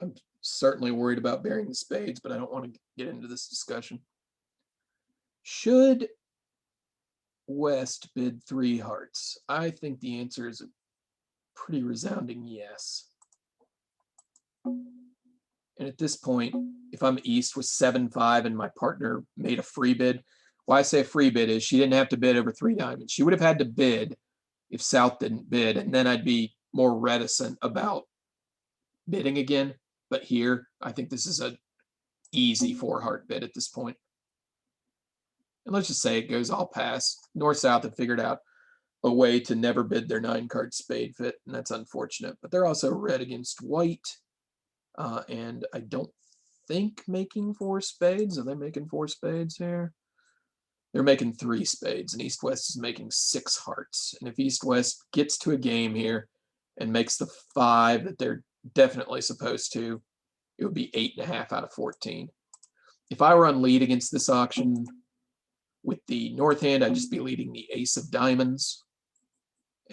A: I'm certainly worried about burying the spades, but I don't want to get into this discussion. Should West bid 3 hearts? I think the answer is a pretty resounding yes. And at this point, if I'm East with 7-5 and my partner made a free bid, why I say a free bid is she didn't have to bid over 3 diamonds. She would have had to bid if South didn't bid, and then I'd be more reticent about bidding again. But here, I think this is an easy 4-heart bid at this point. And let's just say it goes all pass. North-South have figured out a way to never bid their 9-card spade fit, and that's unfortunate. But they're also red against white. And I don't think making 4 spades. Are they making 4 spades here? They're making 3 spades, and East-West is making 6 hearts. And if East-West gets to a game here and makes the 5 that they're definitely supposed to, it would be 8.5 out of 14. If I were on lead against this auction with the North hand, I'd just be leading the ace of diamonds.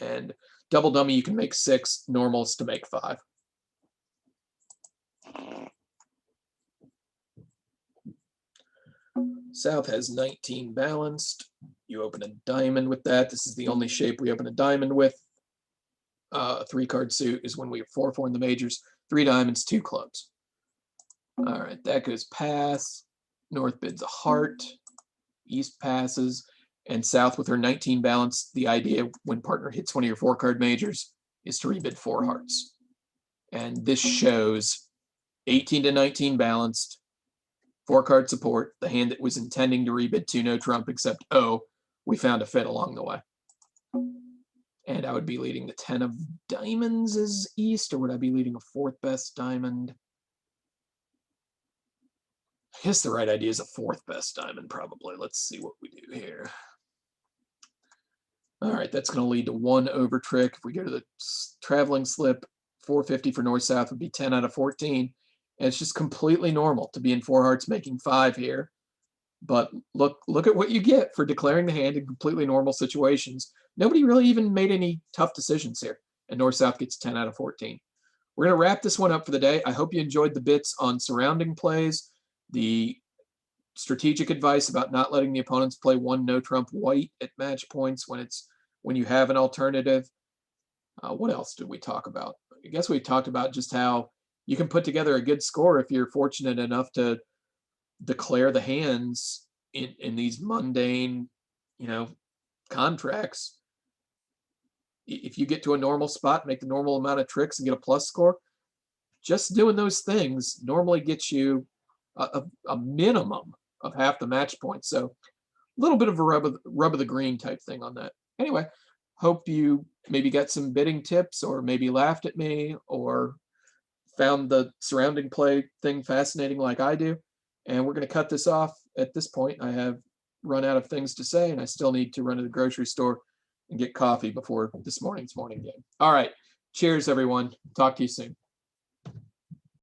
A: And double dummy, you can make 6. Normals to make 5. South has 19 balanced. You open a diamond with that. This is the only shape we open a diamond with. A 3-card suit is when we have 4-4 in the majors. 3 diamonds, 2 clubs. All right, that goes pass. North bids a heart. East passes. And South with her 19 balance, the idea when partner hits one of your 4-card majors is to rebid 4 hearts. And this shows 18 to 19 balanced, 4-card support, the hand that was intending to rebid 2 no trump, except, oh, we found a fit along the way. And I would be leading the 10 of diamonds as East, or would I be leading a 4th best diamond? I guess the right idea is a 4th best diamond, probably. Let's see what we do here. All right, that's going to lead to 1 over trick. If we go to the traveling slip, 450 for north-south would be 10 out of 14. And it's just completely normal to be in 4 hearts making 5 here. But look at what you get for declaring the hand in completely normal situations. Nobody really even made any tough decisions here, and North-South gets 10 out of 14. We're going to wrap this one up for the day. I hope you enjoyed the bits on surrounding plays, the strategic advice about not letting the opponents play one no trump white at match points when you have an alternative. What else did we talk about? I guess we talked about just how you can put together a good score if you're fortunate enough to declare the hands in these mundane, contracts. If you get to a normal spot, make the normal amount of tricks and get a plus score, just doing those things normally gets you a minimum of half the match points. So a little bit of a rub of the green type thing on that. Anyway, hope you maybe got some bidding tips, or maybe laughed at me, or found the surrounding play thing fascinating like I do. And we're going to cut this off at this point. I have run out of things to say, and I still need to run to the grocery store and get coffee before this morning's morning game. All right. Cheers, everyone. Talk to you soon.